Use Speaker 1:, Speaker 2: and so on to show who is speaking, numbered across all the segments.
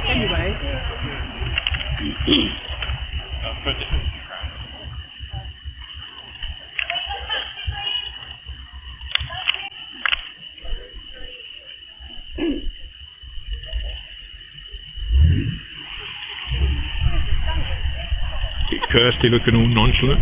Speaker 1: Anyway.
Speaker 2: Kirsty looking all nonchalant.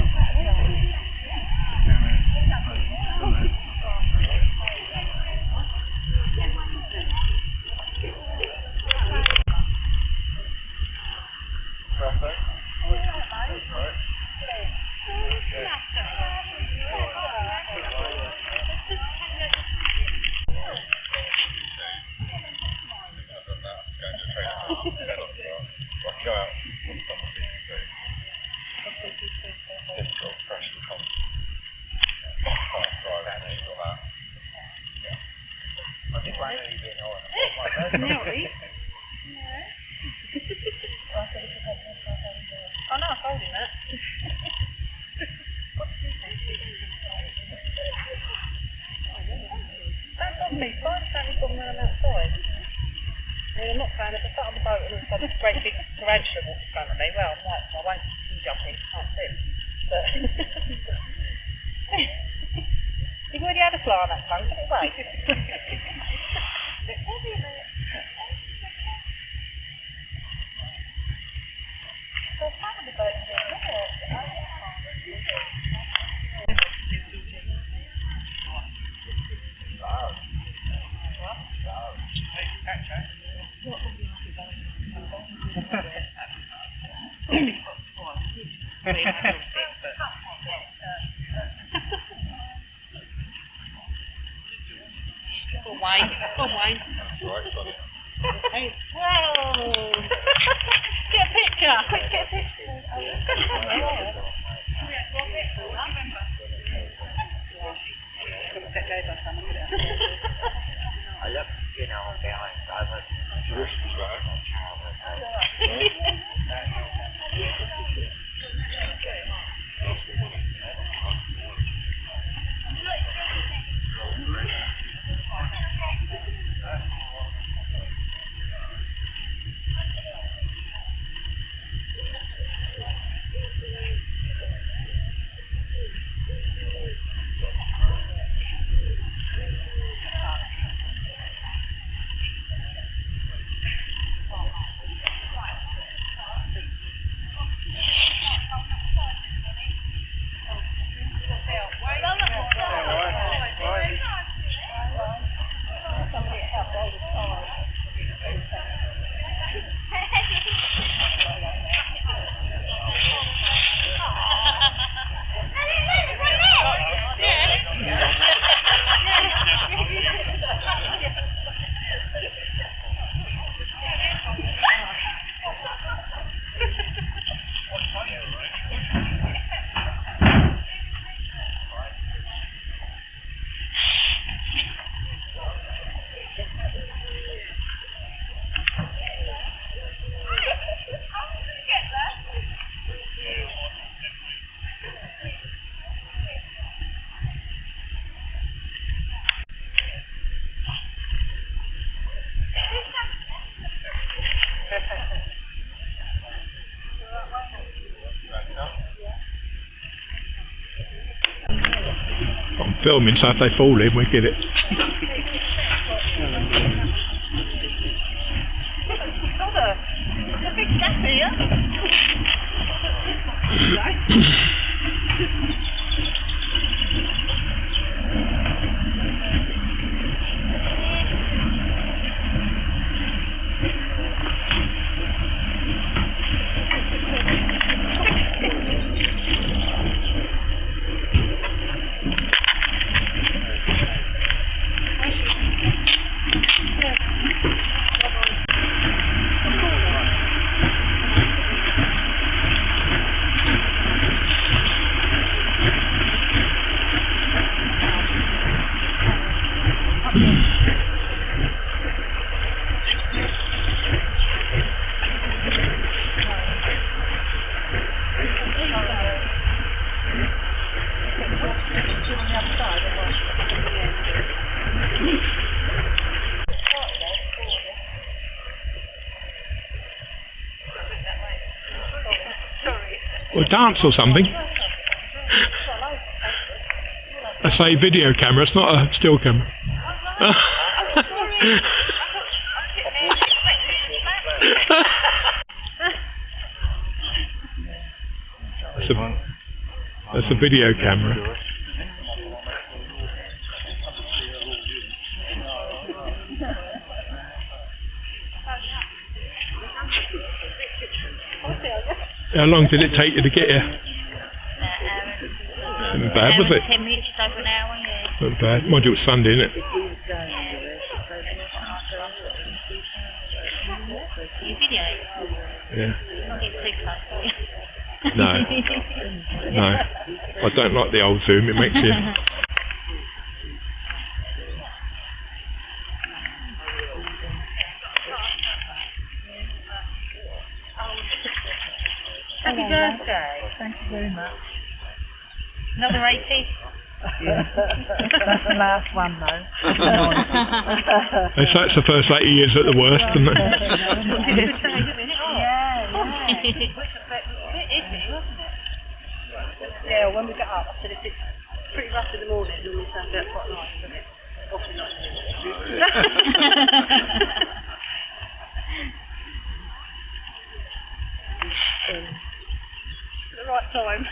Speaker 1: I'm not found it. I sat on the boat and there's a great big tarantula walked in front of me. Well, I won't jump in, can't swim. But you've already had a fly on that tongue, put it away. Wayne. Whoa! Get a picture! Quick, get a picture!
Speaker 3: I look, you know, behind. I was just
Speaker 2: I'm filming, so if they fall in, we get it.
Speaker 1: There's a big gap here.
Speaker 2: dance or something. That's a video camera, it's not a still camera. That's a video camera. How long did it take you to get here? Not bad, was it?
Speaker 4: 10 minutes, just over an hour, yeah.
Speaker 2: Not bad. Mind you, it was Sunday, isn't it?
Speaker 4: You video?
Speaker 2: Yeah.
Speaker 4: Not get too close.
Speaker 2: No. No. I don't like the old Zoom, it makes you...
Speaker 1: Happy birthday. Thank you very much.
Speaker 4: Another 80?
Speaker 1: Yeah. That's the last one though.
Speaker 2: They say it's the first 80 years at the worst, don't they?
Speaker 1: Yeah, yeah. Which was a bit iffy, wasn't it? Yeah, when we got up, I said if it's pretty rough in the morning, it normally turns out quite nice, doesn't it? Often not. The right time.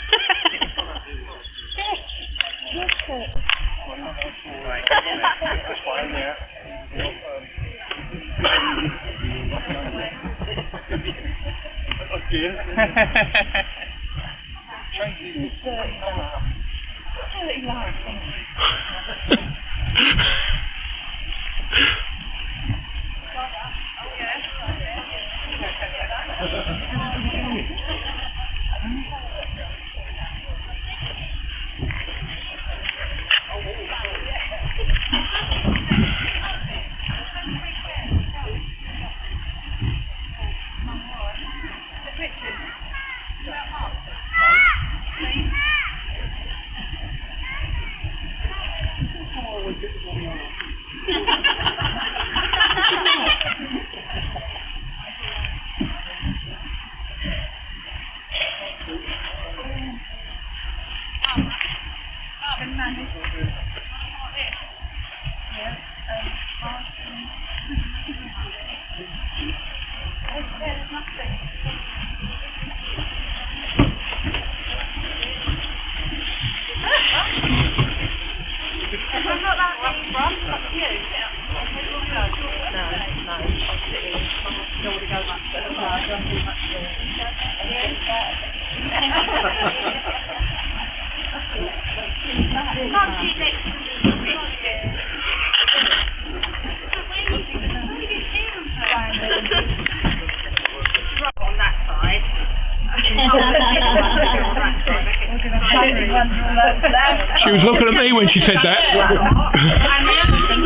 Speaker 2: She was looking at me when she said that.
Speaker 4: And the other thing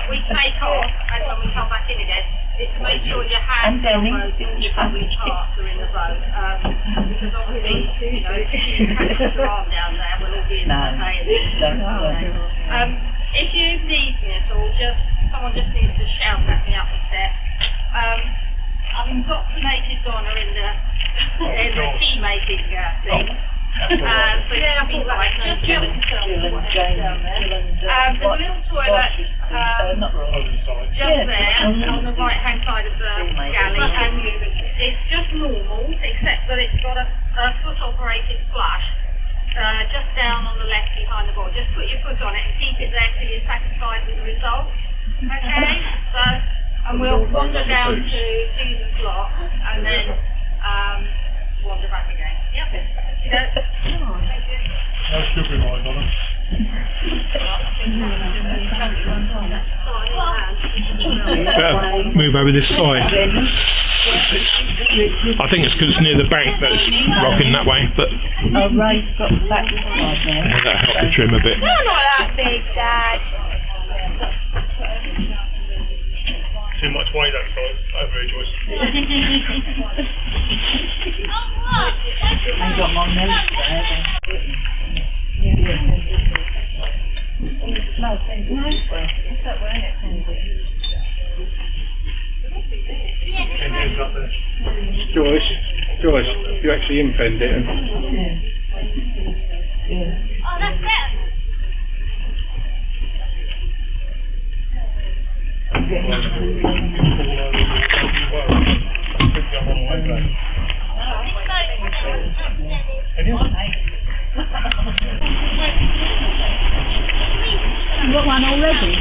Speaker 4: we take off and when we come back in again, is to make sure your hands and your family parts are in the boat. Because obviously, you know, if you catch your arm down there, we'll all be in the if you need me at all, someone just needs to shout at me up the steps. I've indoctrinated Donna in the tea making thing. So yeah, I think like just be able to tell me what down there. There's a little toilet just there on the right hand side of the galley, and it's just normal except that it's got a foot operated flush just down on the left behind the board. Just put your foot on it and keep it there till you're satisfied with the results. Okay? And we'll wander down to Jesus Lock and then wander back again. Yep.
Speaker 2: That should be right, Donna. Move over this side. I think it's because it's near the bank that it's rocking that way, but
Speaker 1: Ray's got the back side there.
Speaker 2: that'll help the trim a bit.
Speaker 4: You're not that big, Dad.
Speaker 2: Too much weight that side. Over here, Joyce.
Speaker 1: I've got my nose there. No, thank you. What's that wearing it?
Speaker 2: Joyce, Joyce, you actually infend it and...
Speaker 4: Oh, that's better.
Speaker 1: You got one already?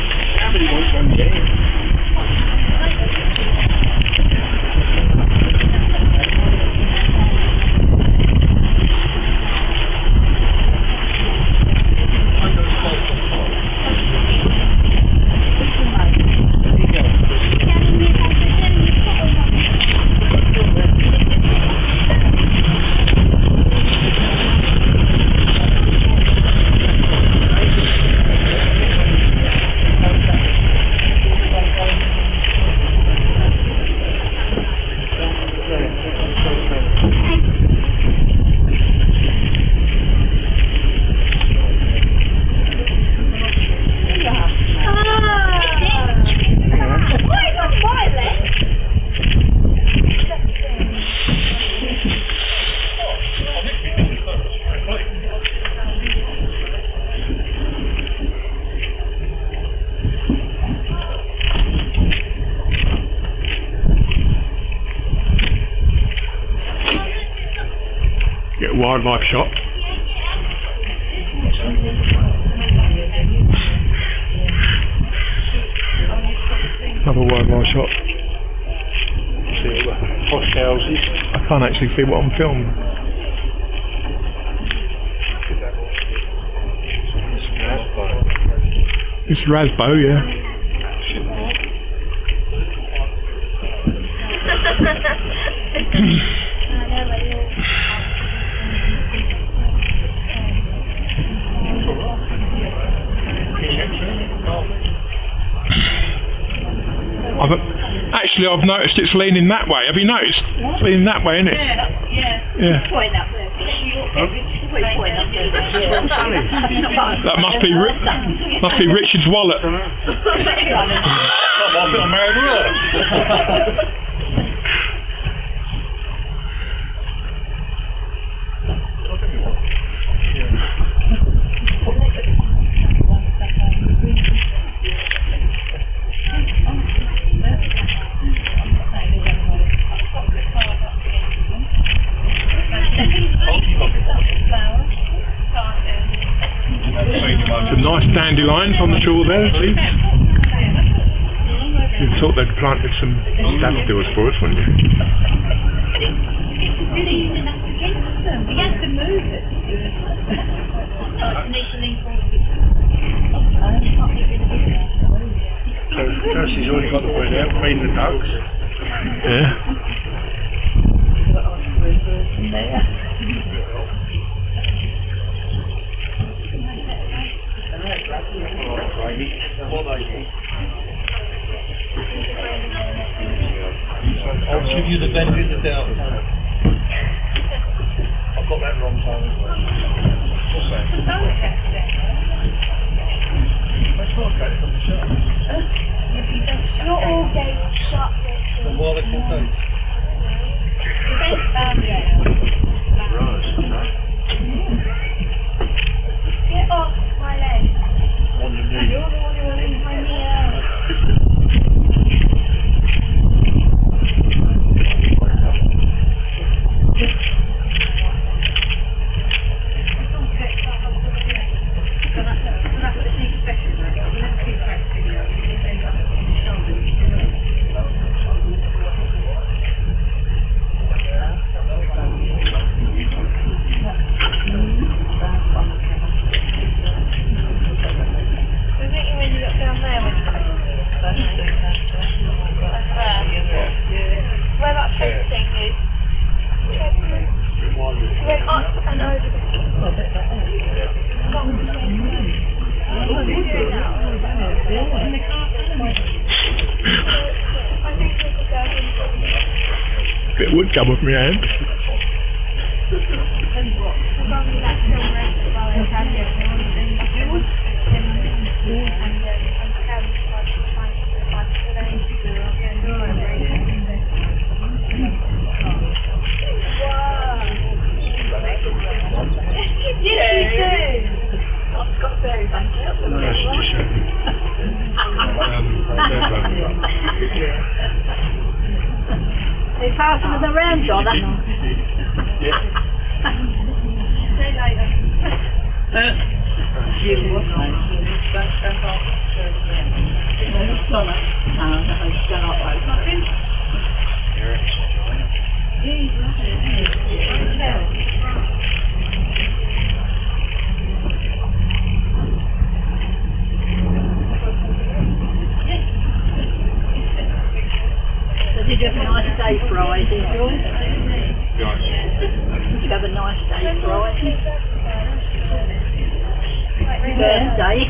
Speaker 2: Get a wildlife shot. Another wildlife shot. See all the posh houses. I can't actually see what I'm filming. It's Rasbo, yeah. I've noticed it's leaning that way. Have you noticed? It's leaning that way, isn't it? Yeah.
Speaker 1: Point up there. Point up there.
Speaker 2: That must be Richard's wallet. Some nice dandelions on the shore there, see? You'd thought they'd planted some daffodils for us, wouldn't you?
Speaker 1: We had to move it.
Speaker 2: So Kirsty's already got the bird out, feeding the ducks. Yeah.
Speaker 5: I'll give you the benefit of the doubt. I've got that wrong time as well. What's that? That's not okay from the shop.
Speaker 6: Not all gates shut.
Speaker 5: And why are they called gates?
Speaker 6: Get off my leg.
Speaker 5: On your knee.
Speaker 6: You're the one who will leave my knee out. Where that fencing is. Went up and over the
Speaker 2: Bit of wood come off my hand.
Speaker 6: Wow.
Speaker 1: you passing them around, Donna? See you later. So did you have a nice day Friday, Joyce? Did you have a nice day Friday? Birthday?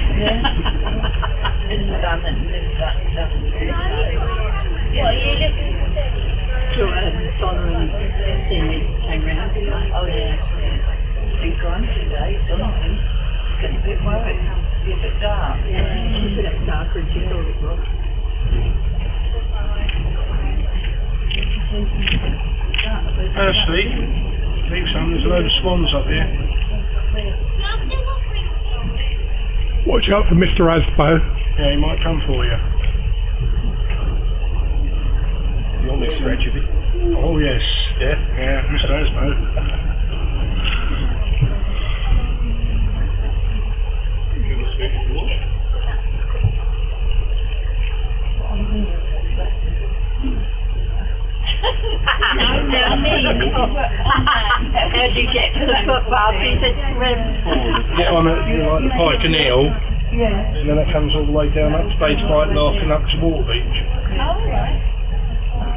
Speaker 6: What are you looking for?
Speaker 1: Sure, Donna and Cindy came round. Oh yeah. Been gone today, Jonathan. Getting a bit worried. It's a bit dark. Yeah, she said it was darker and she thought it was.
Speaker 5: Ashley, leave some, there's a load of swans up here.
Speaker 2: Watch out for Mr. Asbo.
Speaker 5: Yeah, he might come for you. You want me to stretch of it? Oh yes, yeah, Mr. Asbo.
Speaker 1: How'd you get to the footpath? He said swim.
Speaker 5: Get on at like the Pike and Hill,
Speaker 1: Yeah.
Speaker 5: and then it comes all the way down up Spade Pike Lock and up to Water Beach.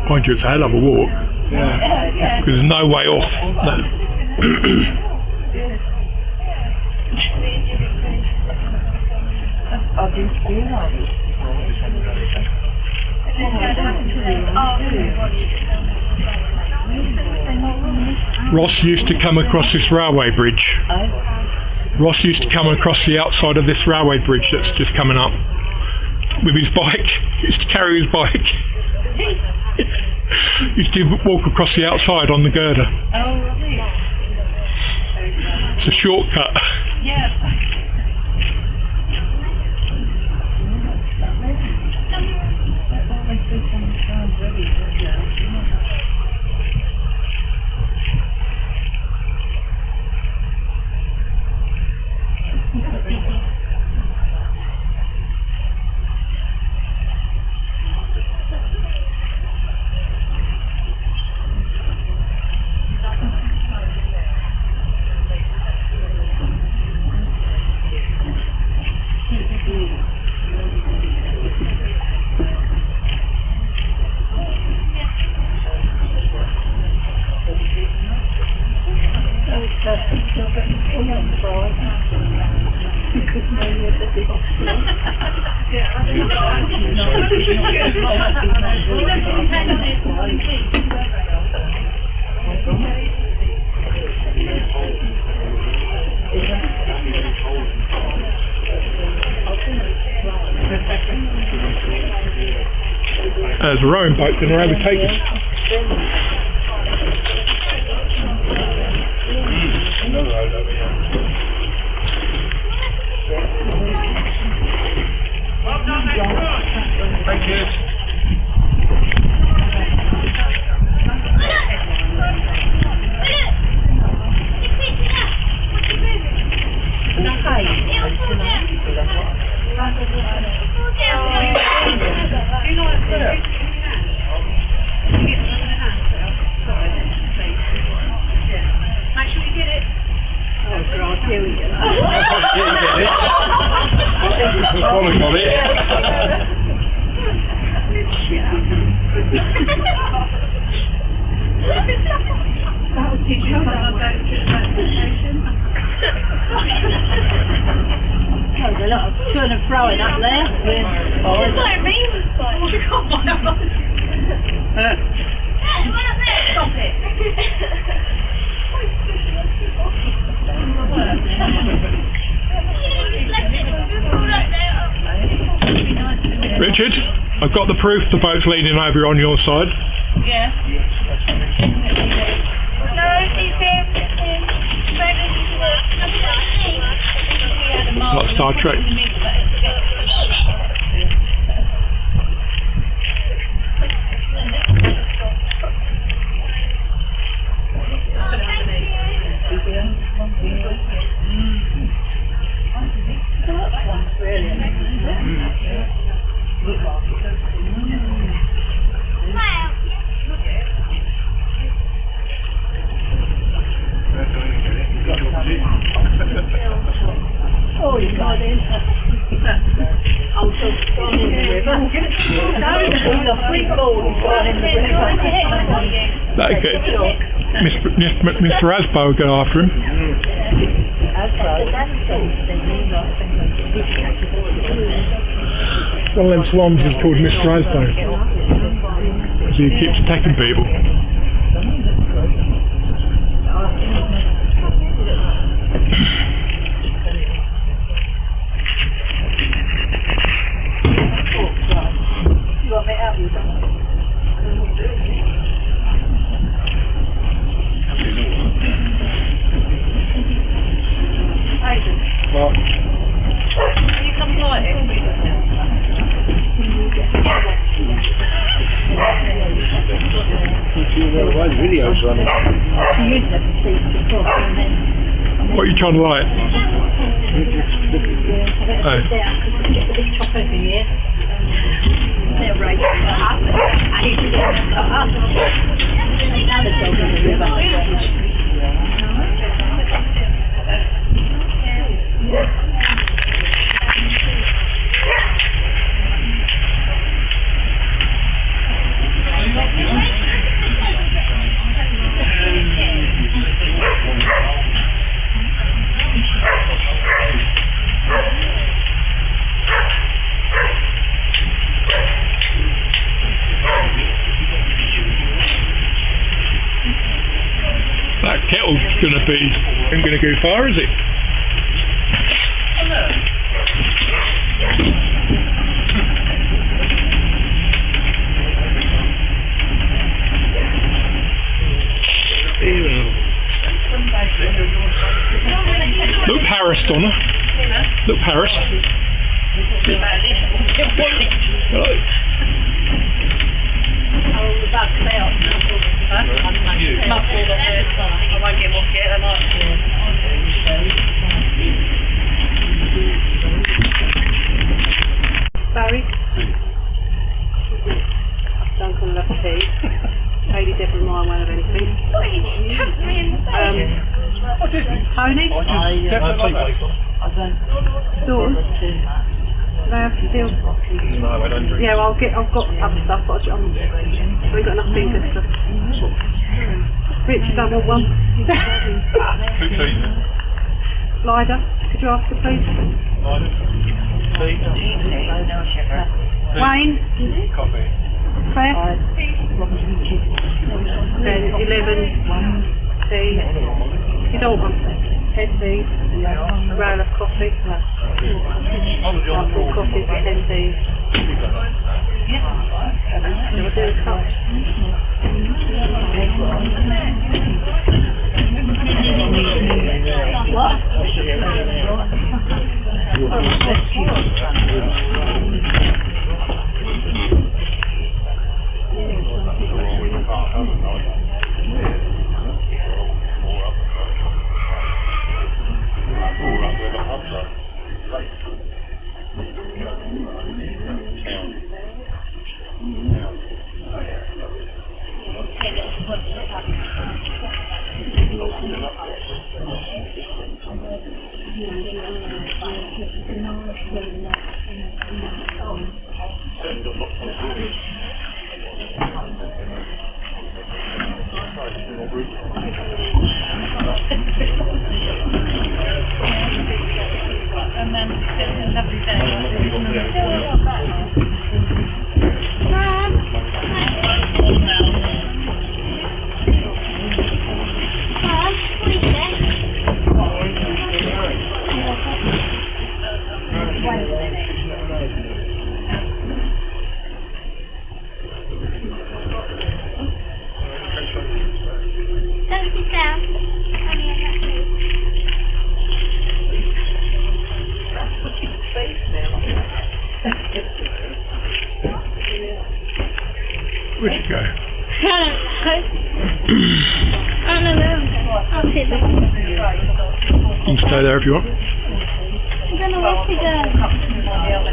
Speaker 2: Mind you, it's a hell of a walk.
Speaker 5: Yeah.
Speaker 2: Because there's no way off. No.
Speaker 1: I didn't realise it.
Speaker 2: Ross used to come across this railway bridge. Ross used to come across the outside of this railway bridge that's just coming up with his bike. He used to carry his bike. He used to walk across the outside on the girder. It's a shortcut. There's a rowing boat going to overtake us.
Speaker 5: Thank you.
Speaker 4: Make sure you get it.
Speaker 1: Oh God, here we go.
Speaker 5: Probably got it.
Speaker 1: That would teach you about to station. There's a lot of to and froing up there.
Speaker 6: What does that mean? Stop it.
Speaker 2: Richard, I've got the proof the boat's leaning over on your side.
Speaker 6: Yeah. No, she's here.
Speaker 2: Like Star Trek.
Speaker 1: gone in the river. The free ball has gone in the river.
Speaker 2: That good. Mr. Asbo will go after him. One of them swans is called Mr. Asbo. So he keeps attacking people.
Speaker 1: You want me to help you, don't you?
Speaker 5: Well,
Speaker 1: You come light it.
Speaker 5: you know why the video's running.
Speaker 1: You used to see before, and then
Speaker 2: What are you trying to light? Oh.
Speaker 1: down, because you get the big chop over here. They're right up. I need to get them up. Now they're going in the river.
Speaker 2: That kettle's ain't gonna go far, is it? Look harassed on her. Look harassed. Right.
Speaker 1: The bug's out. Muffled on there. I won't get off yet, am I? Barry? Duncan left tea. Katie didn't mind one of anything. Tony? Daughters? Do they have to deal?
Speaker 5: No, I don't drink.
Speaker 1: Yeah, I've got other stuff, but we've got enough finger stuff. Richard, I want one. Lider, could you ask her please? Wayne?
Speaker 5: Coffee.
Speaker 1: Fair? 11. Tea. You don't want head tea. A round of coffee. Full coffee for 10 teas. Shall I do a cup? What?
Speaker 2: Where'd you go?
Speaker 6: I'll sit there.
Speaker 2: You can stay there if you want.
Speaker 6: I don't know where to go.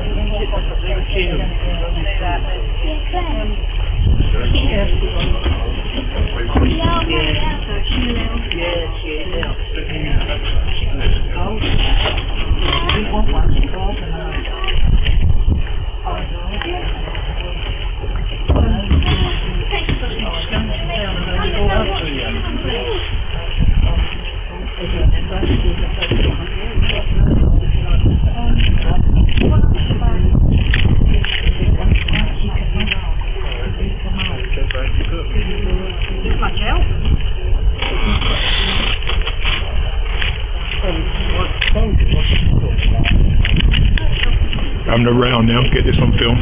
Speaker 2: Coming around now, get this on film.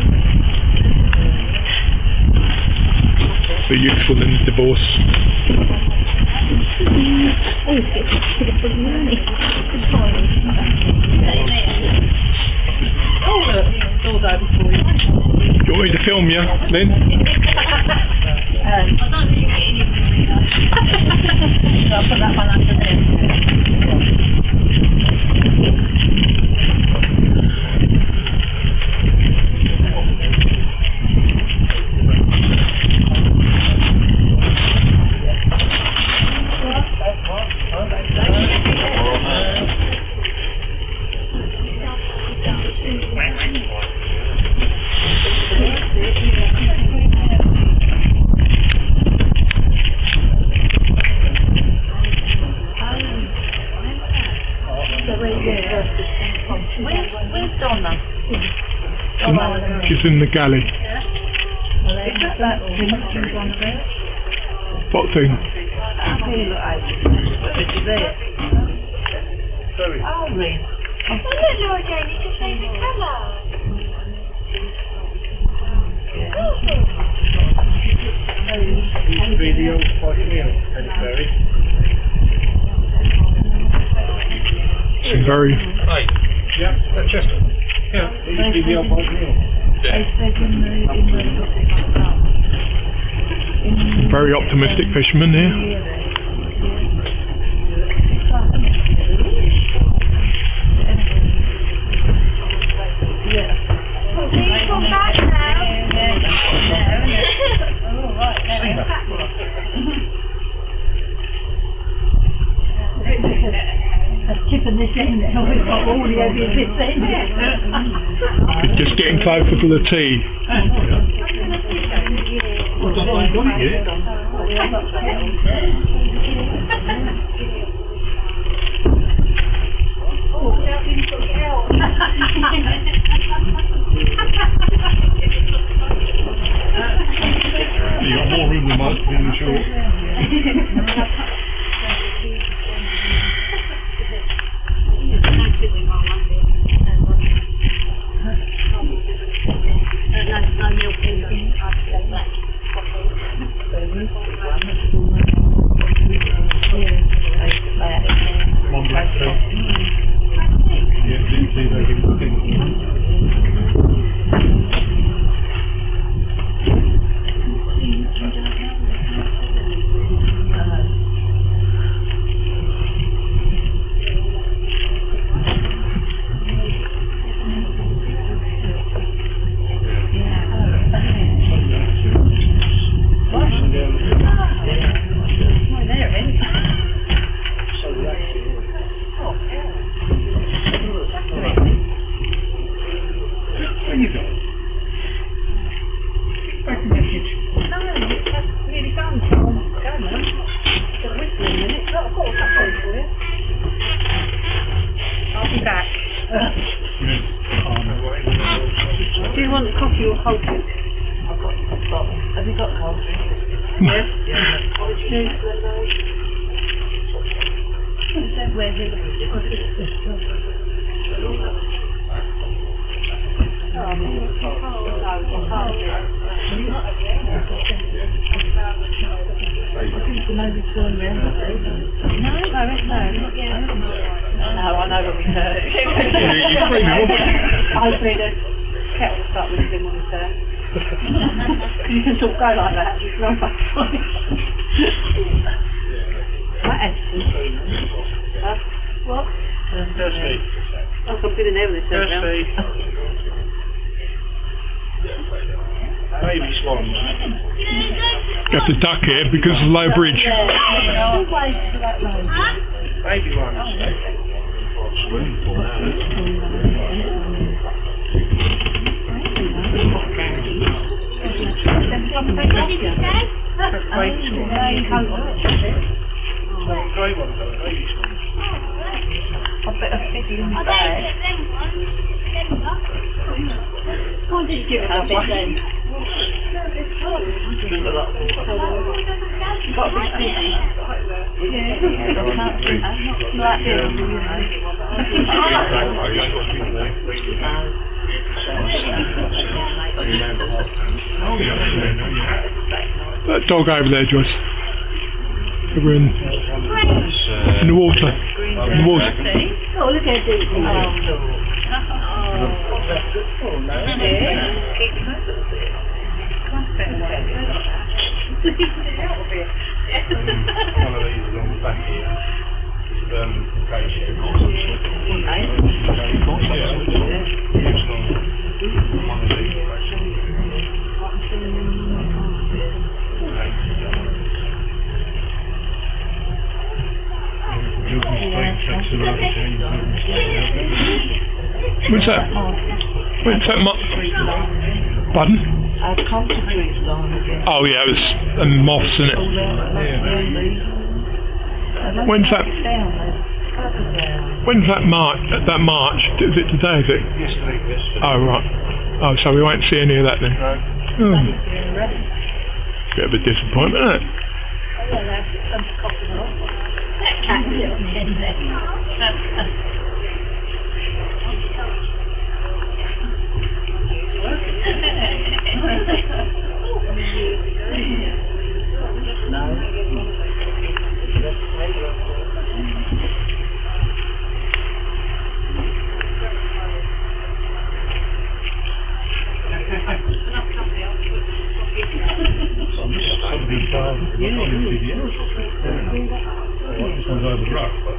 Speaker 2: Be useful in divorce.
Speaker 1: Oh, look, it's all over for you.
Speaker 2: Do you want me to film you, Lynn?
Speaker 4: I don't really get anything.
Speaker 1: So I'll put that one under there. Where's Donna?
Speaker 2: She's in the galley.
Speaker 1: Is that thing that's on there?
Speaker 2: What thing?
Speaker 1: It's there.
Speaker 5: Sorry.
Speaker 1: Oh, really?
Speaker 4: Oh, look, Laura Jane, it's your favourite colour.
Speaker 5: Used to be the old White Mill, Penny Ferry.
Speaker 2: She's very,
Speaker 5: Hey. Yeah, that's Chester. Yeah, it used to be the old White Mill.
Speaker 2: very optimistic fisherman here.
Speaker 4: So you come back now.
Speaker 1: Chipping this in, we've got all the over this thing.
Speaker 2: Just getting closer to the tee.
Speaker 5: Well, I ain't got it yet. You got more room than the shore. One black too. Yeah, didn't see they give the thing. Where you go? Back in the kitchen.
Speaker 1: I'll be back.
Speaker 5: Yes.
Speaker 1: Do you want coffee or cold drink? Have you got cold drink? Yes? Yeah. Orange juice, lemonade. Where's it? No, I know when we turn. Hopefully the kettle will start whistling when we turn. You can sort of go like that. You can roll back on it. That Edson. What?
Speaker 5: Thirsty.
Speaker 1: Oh, I'm feeling there when they turn round.
Speaker 5: Thirsty. Baby swans.
Speaker 2: Got to duck here because of the low bridge.
Speaker 5: Baby ones. Swimming pool. Baby swans. Grey ones though, baby swans.
Speaker 1: I better stick it in my bag. Why did you give it a bit then? Drink a lot of water. You've got a bit busy. Yeah, like this.
Speaker 2: That dog over there, Joyce. Over in the water. In the water.
Speaker 6: Oh, look how deep it is.
Speaker 5: One of these is on the back here.
Speaker 2: What's that? What's that? Pardon?
Speaker 1: Our contemplary's gone again.
Speaker 2: Oh yeah, it was moths in it. When's that? When's that march? That march? Is it today? Is it?
Speaker 5: Yesterday.
Speaker 2: Oh right. Oh, so we won't see any of that then. Bit of a disappointment, isn't it?
Speaker 5: This one's over the rock, but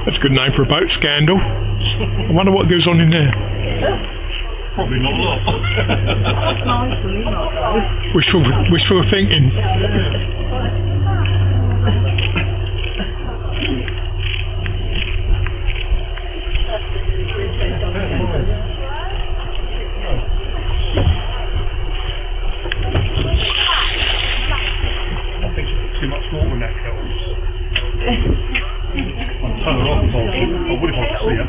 Speaker 2: That's a good name for a boat, Scandal. I wonder what goes on in there.
Speaker 5: probably not a lot.
Speaker 2: Wishful thinking.
Speaker 5: I think it's too much water in that kettle. I'll turn her off. I would if I could see her.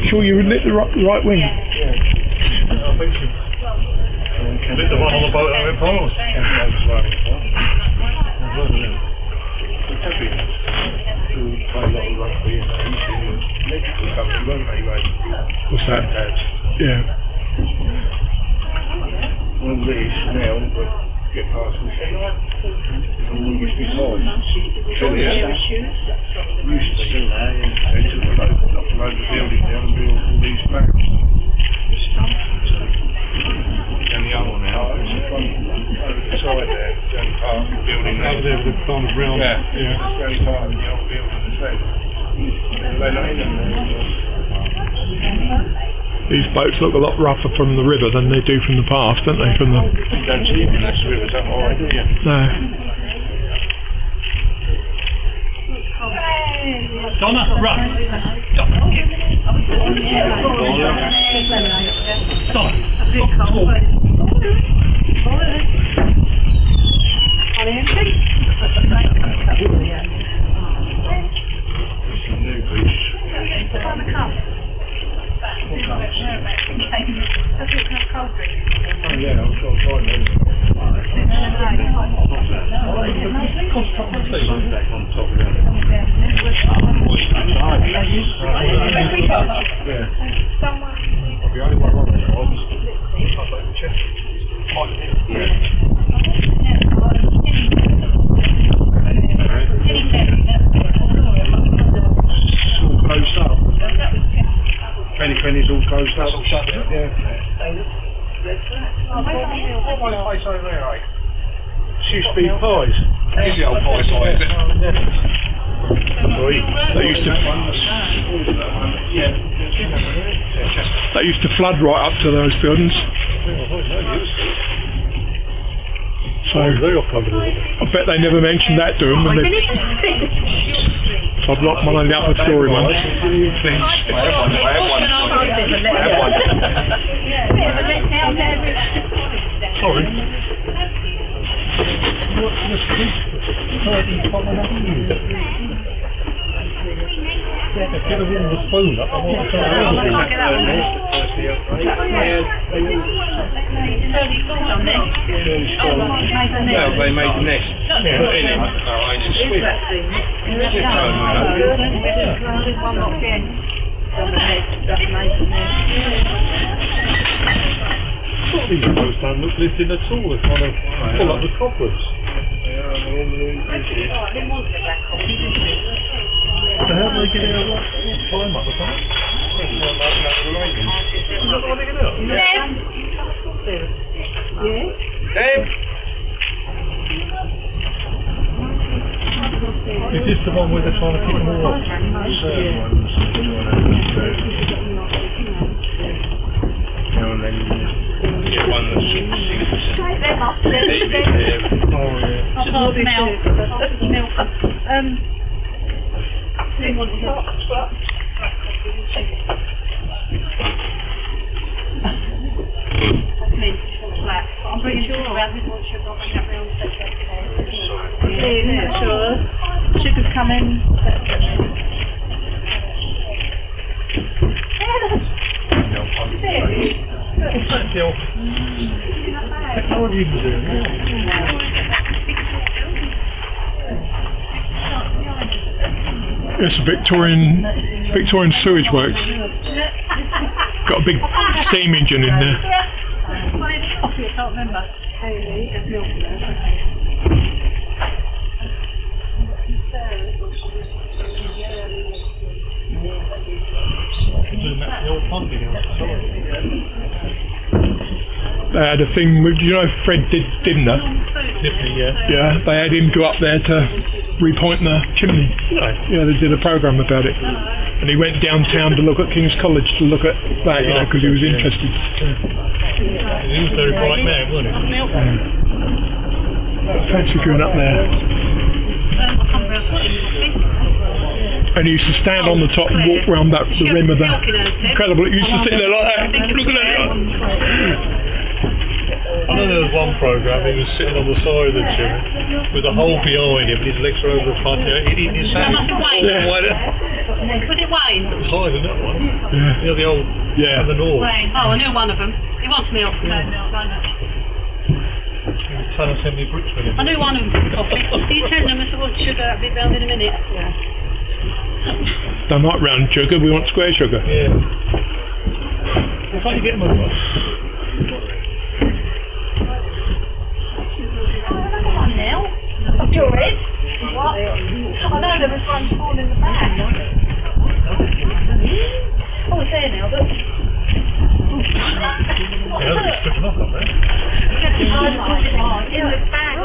Speaker 2: Sure you lit the right wing.
Speaker 5: I think she lit the one on the boat that went past.
Speaker 2: What's that? Yeah.
Speaker 5: One of these now, but get past the thing. Used to be hard. Used to do that, yeah. They took the load of the building down and built all these maps. And the other one now, it's the front, over the side there, it's the only part of the building. Over there with the kind of round. Yeah, it's the only part of the old building that's left. They don't even
Speaker 2: These boats look a lot rougher from the river than they do from the past, don't they? From the...
Speaker 5: You don't see them unless the river's that high, do you?
Speaker 2: No.
Speaker 5: Donna, run! Donna, get it! Donna! Oh yeah, I'm sure I'll find them. Back on top of them. Yeah. The only one on there was the chest. It's all closed up. Penny's all closed up. All shut down. Yeah. What was the place over there, eh? It used to be pies. It's the old pie side, is it?
Speaker 2: They used to flood right up to those buildings. So I bet they never mentioned that to them. So I've locked one of the upper story ones. Sorry.
Speaker 5: Get a rid of the spoon up. Well, they made the nest. Put in it. I just swim. These boats don't look lifted at all. They're kind of full up with cobwebs. What the hell are they getting out? Climb up the top. Is this the one where they're trying to keep them all off? Certain ones. And then you get one that's 6%. Oh yeah.
Speaker 6: Milk. I'm pretty sure I haven't watched sugar on that round. Yeah, sure. Sugar's coming.
Speaker 5: What are you doing?
Speaker 2: It's a Victorian sewage works. Got a big steam engine in there.
Speaker 6: I can't remember.
Speaker 2: They had a thing with, you know, Fred didn't they?
Speaker 5: Yeah.
Speaker 2: Yeah, they had him go up there to repoint the chimney. Yeah, they did a programme about it. And he went downtown to look at King's College to look at that, you know, because he was interested.
Speaker 5: He was a very bright man, wasn't he?
Speaker 2: Fancy going up there. And he used to stand on the top and walk round the rim of the... Incredible, he used to sit there like that, looking at it.
Speaker 5: I know there was one programme, he was sitting on the side of the chair with a hole behind him and his legs were over the front. His hand
Speaker 4: Was it Wayne?
Speaker 5: It was higher than that one.
Speaker 2: Yeah.
Speaker 5: You know, the old...
Speaker 2: Yeah.
Speaker 5: The north.
Speaker 4: Wayne. Oh, I knew one of them. He wants milk. No,
Speaker 5: He was telling us how many bricks were in.
Speaker 4: I knew one of them. Can you tell them if I want sugar, I'll be round in a minute.
Speaker 2: Don't like round sugar, we want square sugar.
Speaker 5: Yeah. If I can get them across.
Speaker 6: Now? Joyce? What? I know there was one fall in the bag. Oh, it's there now, look.
Speaker 5: Yeah, it's stripping off up there.
Speaker 6: In the bag.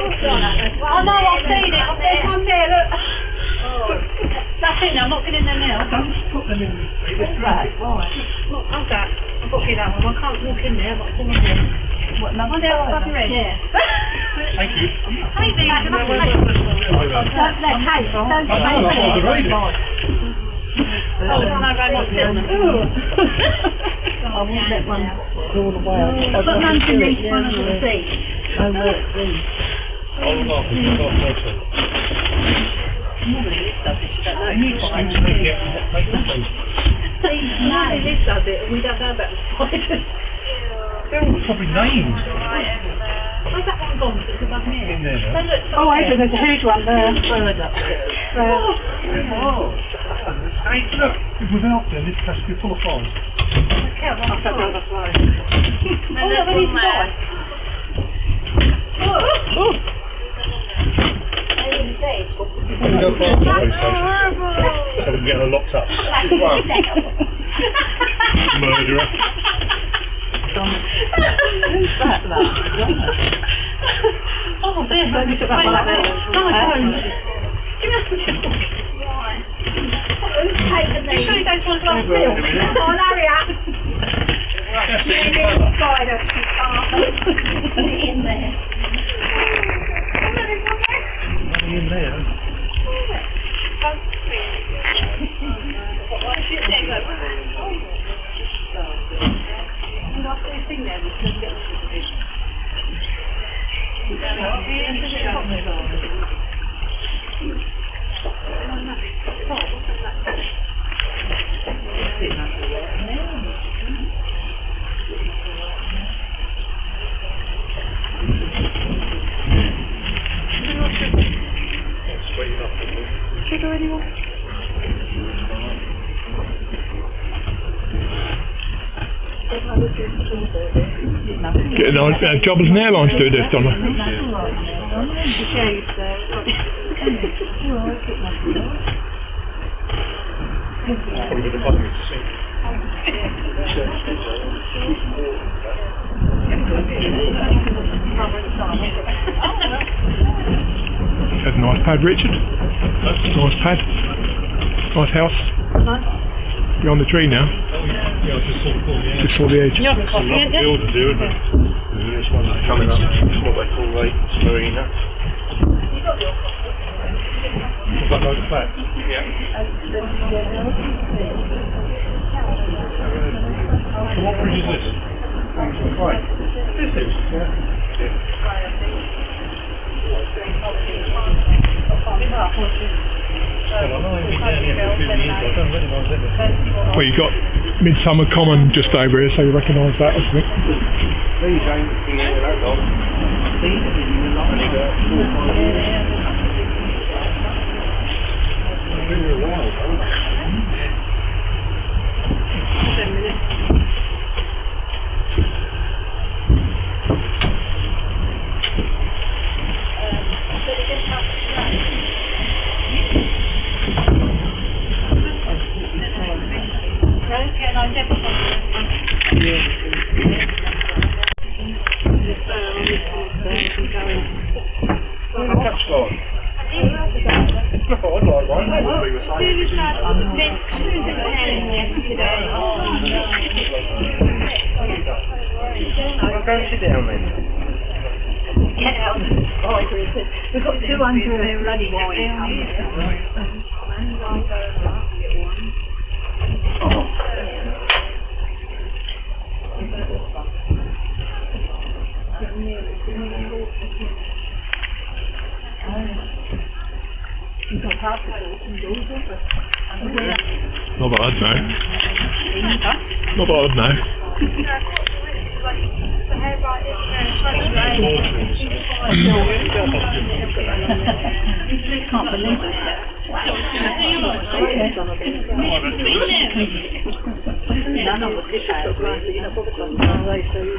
Speaker 6: Oh no, I've seen it. I've seen one there, look. That's it now, I'm not getting there now.
Speaker 5: Don't put them in.
Speaker 6: Right. Look, how's that? I've got to get that one. I can't walk in there, I've got to pull in. What, number 5? Yeah.
Speaker 5: Thank you.
Speaker 6: Hey, these are not like... Don't let Kate, don't let Kate. Oh, no, I won't film them. I won't let one go all the way. But none can reach one of the seats.
Speaker 5: Hold on, it's not motion.
Speaker 6: Normally this stuff is, you don't know.
Speaker 5: Yeah, make the
Speaker 1: Nobody lives does it, and we don't know about the spiders.
Speaker 5: They're all probably named
Speaker 1: Where's that one gone? It's above
Speaker 5: in
Speaker 1: here.
Speaker 5: there.
Speaker 1: Oh, there's a huge one there. Bird up there.
Speaker 5: Oh, hey, look, if without them, this has to be full of flies.
Speaker 1: Count one. I've got another fly.
Speaker 4: And
Speaker 1: Oh,
Speaker 4: there's
Speaker 1: no, we need
Speaker 4: one
Speaker 1: to
Speaker 4: there.
Speaker 5: Let me go past the police station. So we can get her locked up. Murderer.
Speaker 1: Who's that, love? Oh, there's only took that one up there. No, I don't. Who's taken these? You sure you don't want glass milk? Oh, hurry up. Spider. Put it in there.
Speaker 5: Nothing in there.
Speaker 1: Sugar anyone?
Speaker 2: Getting on, Jobbers and Airlines do this, don't they?
Speaker 5: Probably with the button to sink.
Speaker 2: Has a nice pad, Richard. Nice pad. Nice house. Beyond the tree now.
Speaker 5: Yeah, I just saw the ball, yeah.
Speaker 2: Just saw the edge.
Speaker 5: It's a lot of build to do, isn't it? This one's coming up. It's what they call a marina. Is that load of facts? Yeah. So what bridge is this? Right. This is, yeah.
Speaker 2: Well, you've got Midsummer Common just over here, so you recognise that, I think.
Speaker 5: These ain't been here that long. Only got 4 or 5 years. They've been here a while, haven't they?
Speaker 1: 10 minutes.
Speaker 5: Go sit down then.
Speaker 1: We've got 200 bloody wine.
Speaker 2: Not that I'd know. Not that I'd know.
Speaker 1: Can't believe it. None of us have, right? You know, what was on the way, so you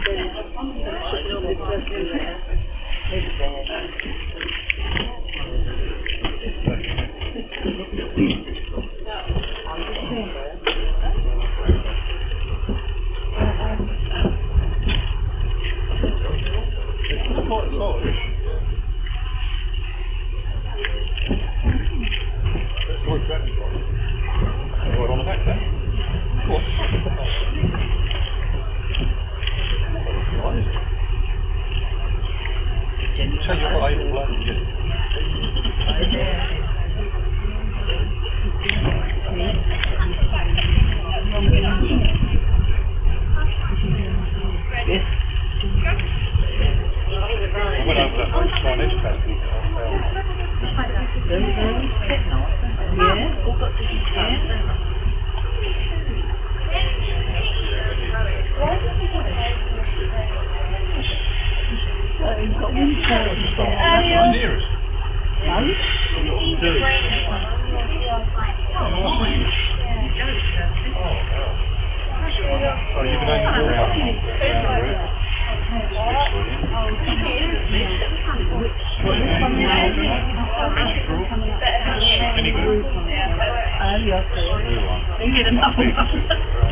Speaker 6: They get another one.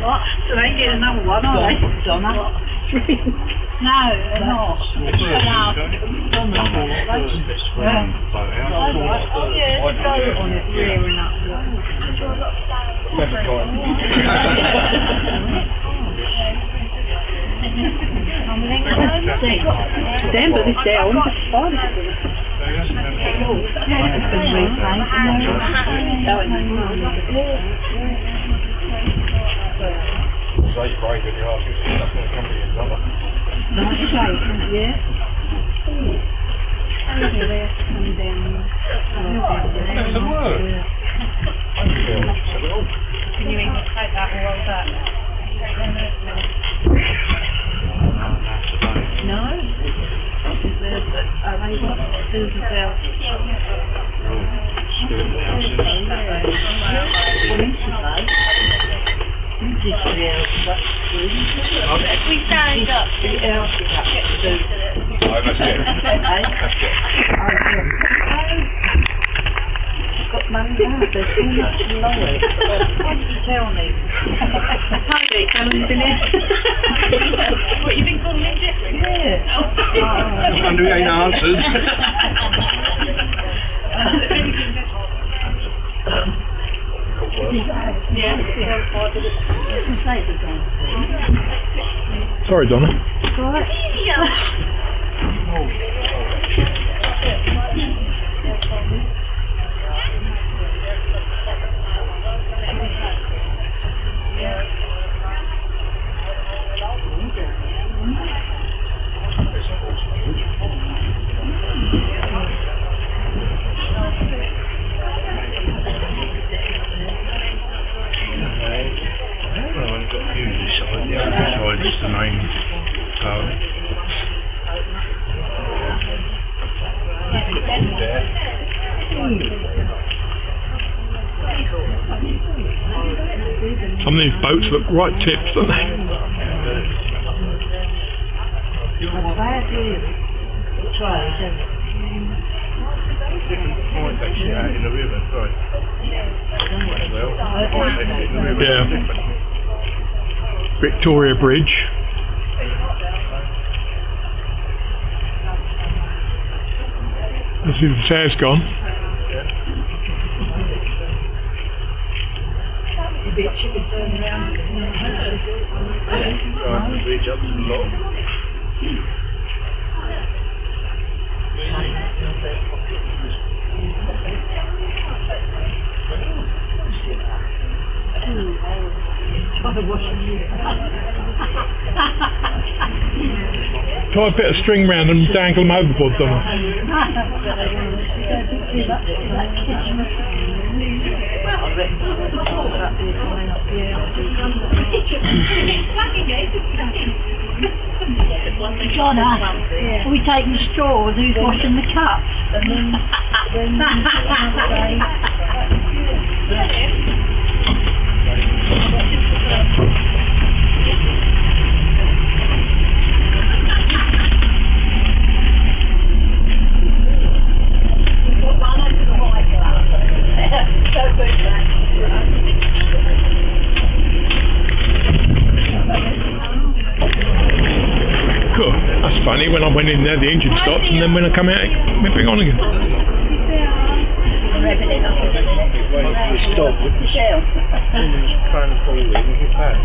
Speaker 6: What? So they get another one, are they? Donna? No, they're not. Oh yeah, it's go on it, rearing up. Damn, but this down, it's fun. Can you even take that or roll back? No? Are they got to do about
Speaker 4: If we stand up,
Speaker 6: got money now, there's too much below it. Why did you tell me?
Speaker 4: Tony, come and finish. What, you been calling him different?
Speaker 6: Yeah.
Speaker 5: Under 8 answers.
Speaker 2: Sorry, Donna.
Speaker 5: Just the main tower.
Speaker 2: Some of these boats look right tips, don't they?
Speaker 5: Different point actually out in the river, right?
Speaker 2: Yeah. Victoria Bridge. I see the sail's gone.
Speaker 5: Right, the bridge up to the lot.
Speaker 2: Tie a bit of string round and dangle them overboard, Donna.
Speaker 6: Donna, are we taking straws? Who's washing the cups?
Speaker 2: Cool. That's funny. When I went in there, the engine stopped, and then when I come out, it went back on again.
Speaker 5: Stop. Trying to fall in and get back.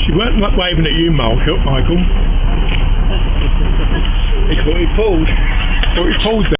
Speaker 2: She weren't waving at you, Michael.
Speaker 5: He thought he pulled.
Speaker 2: Thought he pulled there.